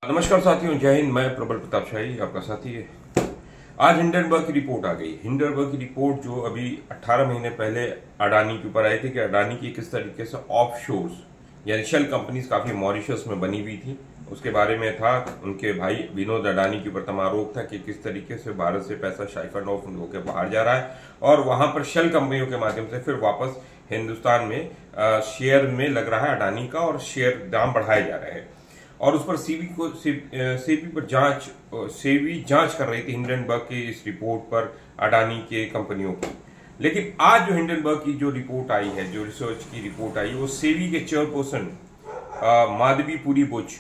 नमस्कार साथियों, जय हिंद। मैं प्रबल प्रताप शाही आपका साथी है। आज हिंडनबर्ग की रिपोर्ट आ गई। हिंडनबर्ग की रिपोर्ट जो अभी 18 महीने पहले अडानी के ऊपर आई थी कि अडानी की किस तरीके से ऑफशोर्स यानी शेल कंपनीज काफी मॉरिशस में बनी हुई थी, उसके बारे में था। उनके भाई विनोद अडानी के ऊपर तमाम आरोप था कि किस तरीके से भारत से पैसा शाइफन ऑफ होकर बाहर जा रहा है और वहां पर शेल कंपनियों के माध्यम से फिर वापस हिंदुस्तान में शेयर में लग रहा है अडानी का, और शेयर दाम बढ़ाए जा रहे हैं। और उस पर सेबी पर सेबी जांच कर रही थी हिंडनबर्ग की इस रिपोर्ट पर अडानी के कंपनियों की। लेकिन आज जो हिंडनबर्ग की जो रिपोर्ट आई है, जो रिसर्च की रिपोर्ट आई है, वो सेबी के चेयरपर्सन माधवीपुरी बुच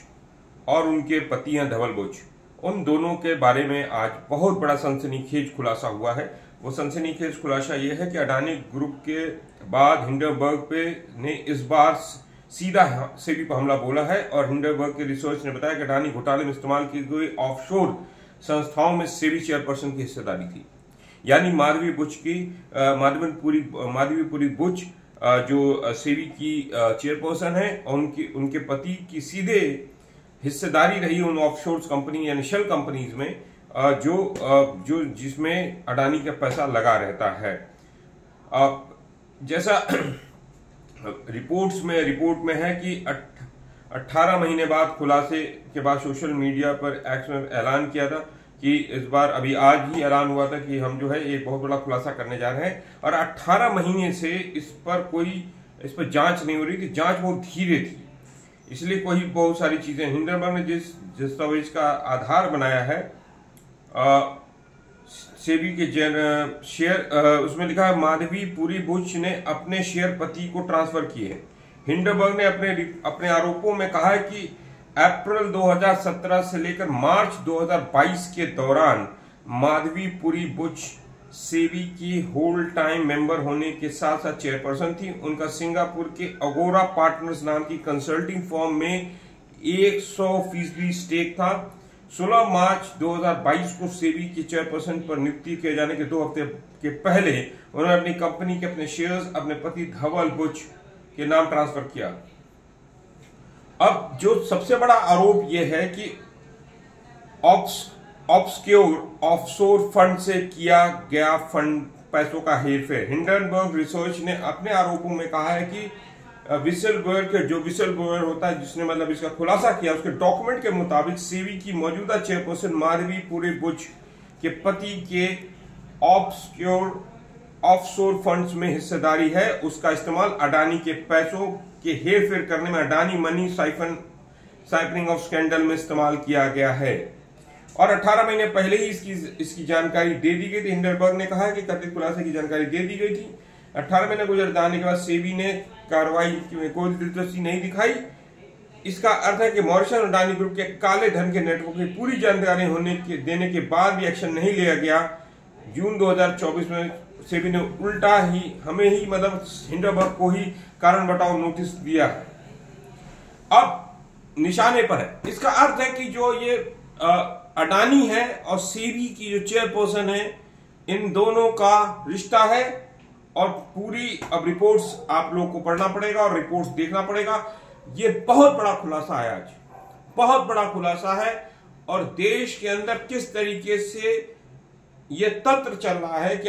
और उनके पति हैं धवल बुच, उन दोनों के बारे में आज बहुत बड़ा सनसनीखेज खुलासा हुआ है। वो सनसनीखेज खुलासा ये है कि अडानी ग्रुप के बाद हिंडनबर्ग पे ने इस बार सीधा सेबी पर हमला बोला है। और हिंडनबर्ग के रिसर्च ने बताया कि अडानी घोटाले में इस्तेमाल की गई ऑफशोर संस्थाओं में सेबी चेयरपर्सन की हिस्सेदारी थी। यानी माधवीपुरी बुच जो सेबी की चेयरपर्सन है, उनके पति की सीधे हिस्सेदारी रही उन ऑफशोर कंपनी यानी शेल कंपनीज में जो जिसमें अडानी का पैसा लगा रहता है। जैसा रिपोर्ट में है कि 18 महीने बाद खुलासे के बाद सोशल मीडिया पर एक्स में ऐलान किया था कि इस बार अभी आज ही ऐलान हुआ था कि हम जो है एक बहुत बड़ा खुलासा करने जा रहे हैं। और 18 महीने से इस पर जांच नहीं हो रही थी, जांच बहुत धीरे थी, इसलिए कोई बहुत सारी चीजें हिंडनबर्ग ने जिस दस्तावेज का आधार बनाया है सेबी के शेयर, उसमें लिखा है माधवीपुरी बुच ने अपने शेयर पति को ट्रांसफर किए। हिंडनबर्ग ने अपने आरोपों में कहा है कि अप्रैल 2017 से लेकर मार्च 2022 के दौरान माधवीपुरी बुच सेबी की होल टाइम मेंबर होने के साथ साथ चेयरपर्सन थी। उनका सिंगापुर के अगोरा पार्टनर्स नाम की कंसल्टिंग फर्म में 100% स्टेक था। 16 मार्च 2022 को सेबी की चेयरपर्सन पर नियुक्ति किए जाने के 2 हफ्ते के पहले उन्होंने अपनी कंपनी के अपने शेयर्स अपने पति धवल बुच के नाम ट्रांसफर किया। अब जो सबसे बड़ा आरोप यह है कि ऑफशोर फंड से किया गया फंड पैसों का हेरफेर। हिंडनबर्ग रिसर्च ने अपने आरोपों में कहा है कि विसल ब्लोअर होता है, जिसने मतलब इसका खुलासा किया, उसके डॉक्यूमेंट के मुताबिक सेबी की मौजूदा चेयरपर्सन माधवीपुरी बुच के पति के ऑफशोर फंड्स में हिस्सेदारी है। उसका इस्तेमाल अडानी के पैसों के हेरफेर करने में Adani money siphoning of scandal में इस्तेमाल किया गया है। और 18 महीने पहले ही इसकी जानकारी दे दी गई थी। हिंडनबर्ग ने कहा कि कथित खुलासे की जानकारी दे दी गई थी। 18 महीने गुजर जाने के बाद सेबी ने कार्रवाई में कोई दिलचस्पी नहीं दिखाई। इसका अर्थ है कि मॉरिशस अडानी ग्रुप के काले धन के नेटवर्क की पूरी जानकारी देने के बाद भी एक्शन नहीं लिया गया। जून 2024 में सेबी ने उल्टा ही हमें ही मतलब हिंडनबर्ग को ही कारण बताओ नोटिस दिया है। अब निशाने पर है। इसका अर्थ है कि जो ये अडानी है और सेबी की जो चेयरपर्सन है, इन दोनों का रिश्ता है। और पूरी अब रिपोर्ट्स आप लोगों को पढ़ना पड़ेगा और रिपोर्ट्स देखना पड़ेगा। ये बहुत बड़ा खुलासा है, आज बहुत बड़ा खुलासा है। और देश के अंदर किस तरीके से ये तंत्र चल रहा है कि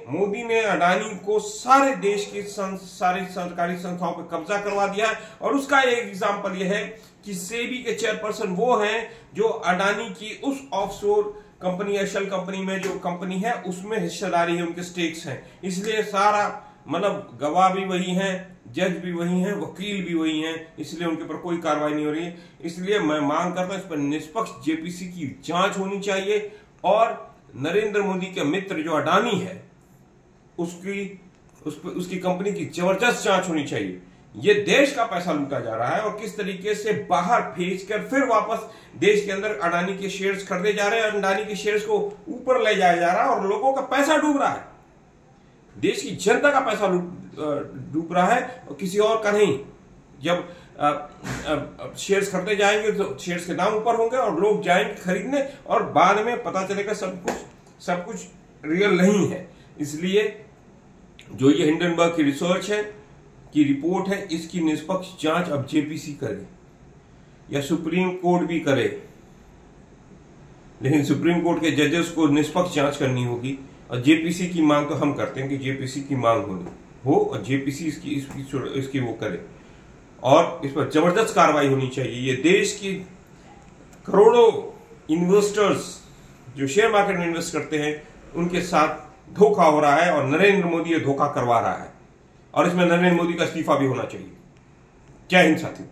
मोदी ने अडानी को सारे देश की सारी सरकारी संस्थाओं पर कब्जा करवा दिया है। और उसका एक एग्जाम्पल यह है कि सेबी के चेयरपर्सन वो हैं जो अडानी की उस ऑफशोर कंपनी या शेल कंपनी में जो कंपनी है उसमें हिस्सेदारी है, उनके स्टेक्स हैं। इसलिए सारा मतलब गवाह भी वही हैं, जज भी वही हैं, वकील भी वही हैं, इसलिए उनके ऊपर कोई कार्रवाई नहीं हो रही है। इसलिए मैं मांग करता हूं इस पर निष्पक्ष जेपीसी की जांच होनी चाहिए और नरेंद्र मोदी के मित्र जो अडानी है उसकी कंपनी की जबरदस्त जांच होनी चाहिए। ये देश का पैसा लूटा जा रहा है और किस तरीके से बाहर भेजकर फिर वापस देश के अंदर अडानी के शेयर्स खरीदे जा रहे हैं और अडानी के शेयर्स को ऊपर ले जाया जा रहा है और लोगों का पैसा डूब रहा है, देश की जनता का पैसा डूब रहा है और किसी और का नहीं। जब शेयर्स खरीदे जाएंगे तो शेयर्स के दाम ऊपर होंगे और लोग जाएंगे खरीदने और बाद में पता चलेगा सब कुछ रियल नहीं है। इसलिए जो ये हिंडनबर्ग की रिसर्च है की रिपोर्ट है, इसकी निष्पक्ष जांच अब जेपीसी करे। या सुप्रीम कोर्ट भी करे, लेकिन सुप्रीम कोर्ट के जजेस को निष्पक्ष जांच करनी होगी। और जेपीसी की मांग तो हम करते हैं कि जेपीसी की मांग हो और जेपीसी इसकी वो करे और इस पर जबरदस्त कार्रवाई होनी चाहिए। ये देश की करोड़ों इन्वेस्टर्स जो शेयर मार्केट में इन्वेस्ट करते हैं उनके साथ धोखा हो रहा है और नरेंद्र मोदी ये धोखा करवा रहा है और इसमें नरेंद्र मोदी का इस्तीफा भी होना चाहिए। जय हिंद साथियों।